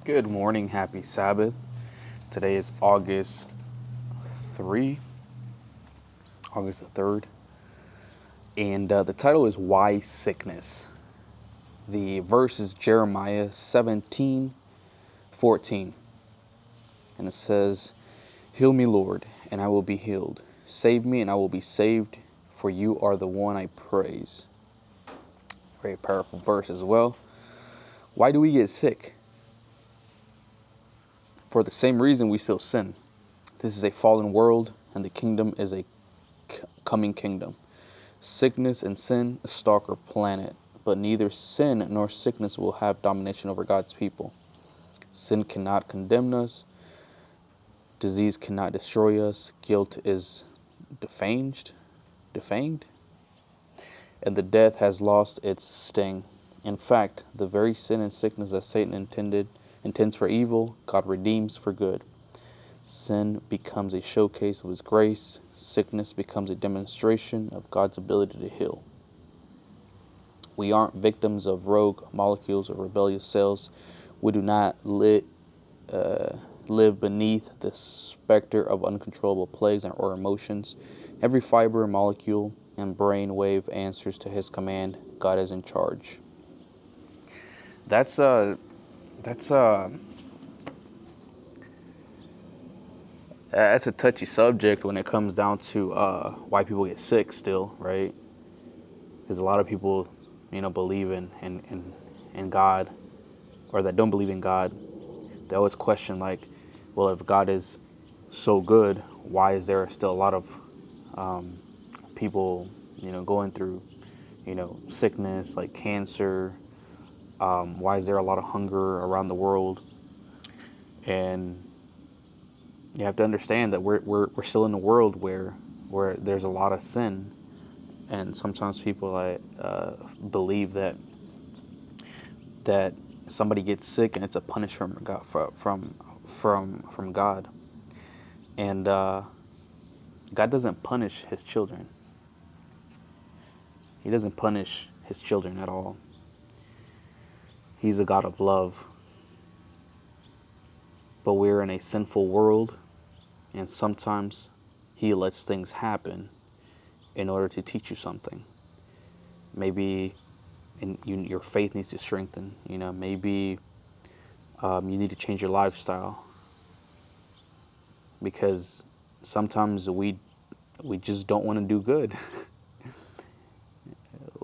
Good morning, happy Sabbath. Today is August the 3rd, and the title is Why Sickness? The verse is Jeremiah 17:14, and it says, Heal me, Lord, and I will be healed. Save me, and I will be saved, for you are the one I praise. Very powerful verse as well. Why do we get sick? For the same reason we still sin. This is a fallen world, and the kingdom is a coming kingdom. Sickness and sin stalk our planet, but neither sin nor sickness will have domination over God's people. Sin cannot condemn us. Disease cannot destroy us. Guilt is defanged, and the death has lost its sting. In fact, the very sin and sickness that Satan intends for evil, God redeems for good. Sin becomes a showcase of His grace. Sickness becomes a demonstration of God's ability to heal. We aren't victims of rogue molecules or rebellious cells. We do not live beneath the specter of uncontrollable plagues or emotions. Every fiber, molecule, and brain wave answers to His command. God is in charge. That's a touchy subject when it comes down to why people get sick still, right? Because a lot of people, believe in God, or that don't believe in God. They always question, like, well, if God is so good, why is there still a lot of people, going through, sickness like cancer? Why is there a lot of hunger around the world? And you have to understand that we're still in a world where there's a lot of sin, and sometimes people believe that somebody gets sick and it's a punishment from God. And God doesn't punish His children. He doesn't punish His children at all. He's a God of love. But we're in a sinful world, and sometimes He lets things happen in order to teach you something. Maybe your faith needs to strengthen. Maybe you need to change your lifestyle, because sometimes we just don't want to do good.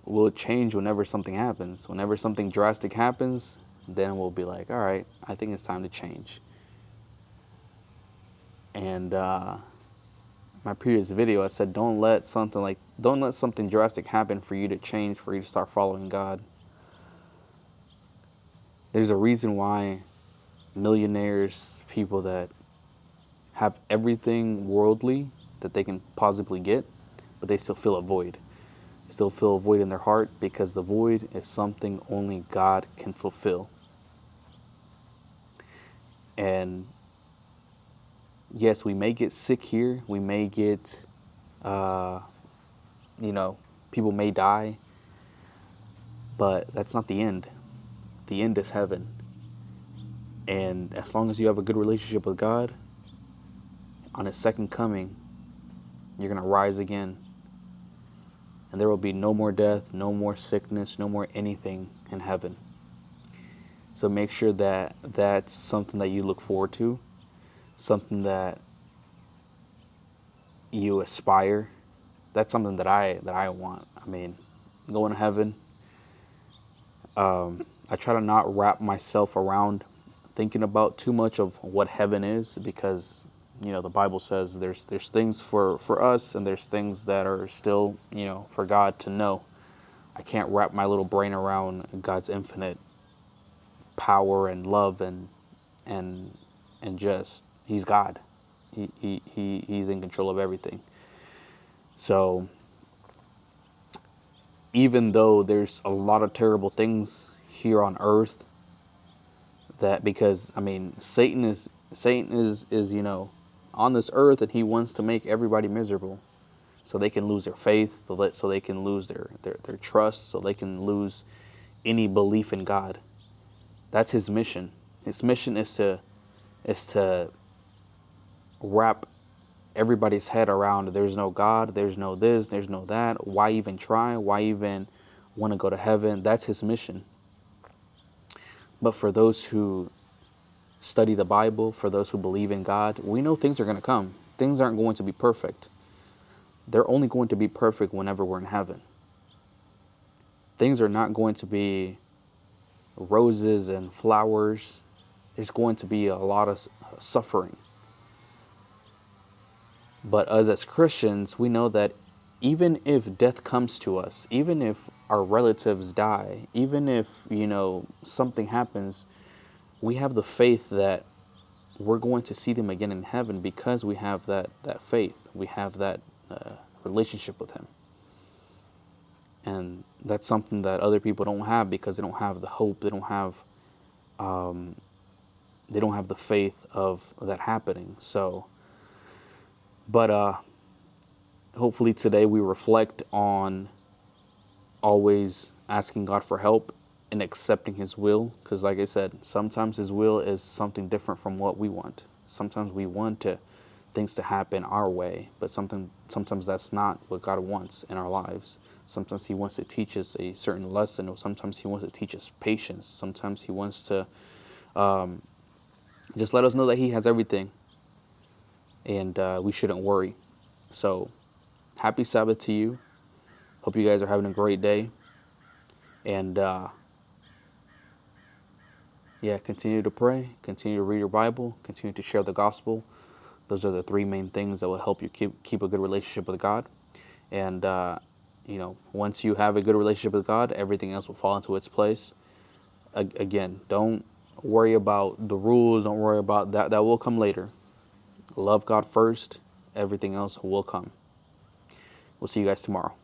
We'll change whenever something happens. Whenever something drastic happens, then we'll be like, all right, I think it's time to change. And my previous video, I said, don't let something drastic happen for you to change, for you to start following God. There's a reason why millionaires, people that have everything worldly that they can possibly get, but they still feel a void. They still feel a void in their heart, because the void is something only God can fulfill. And yes, we may get sick here. We may get, people may die, but that's not the end. The end is heaven. And as long as you have a good relationship with God, on His second coming, you're going to rise again. And there will be no more death, no more sickness, no more anything in heaven. So make sure that that's something that you look forward to, something that you aspire. That's something that I want. I mean, going to heaven. I try to not wrap myself around thinking about too much of what heaven is, because the Bible says there's things for us, and there's things that are still for God to know. I can't wrap my little brain around God's infinite power and love and just He's God. He's in control of everything. So even though there's a lot of terrible things here on earth, that because Satan is on this earth, and he wants to make everybody miserable, so they can lose their faith, so they can lose their trust, so they can lose any belief in God. That's his mission. His mission is to wrap everybody's head around there's no God, there's no this, there's no that. Why even try? Why even want to go to heaven? That's his mission. But for those who study the Bible, for those who believe in God, we know things are going to come. Things aren't going to be perfect. They're only going to be perfect whenever we're in heaven. Things are not going to be roses and flowers. There's going to be a lot of suffering. But us as Christians, we know that even if death comes to us, even if our relatives die, even if, something happens, we have the faith that we're going to see them again in heaven because we have that faith. We have that relationship with him. And that's something that other people don't have because they don't have the hope. They don't have the faith of that happening. So, but hopefully today we reflect on always asking God for help and accepting his will. Because like I said, sometimes his will is something different from what we want. Sometimes we want things to happen our way, but sometimes that's not what God wants in our lives. Sometimes he wants to teach us a certain lesson, or sometimes he wants to teach us patience. Sometimes he wants to just let us know that he has everything, and we shouldn't worry. So happy Sabbath to you. Hope you guys are having a great day. And continue to pray, continue to read your Bible, continue to share the gospel. Those are the three main things that will help you keep a good relationship with God. And, once you have a good relationship with God, everything else will fall into its place. Again, don't worry about the rules. Don't worry about that. That will come later. Love God first. Everything else will come. We'll see you guys tomorrow.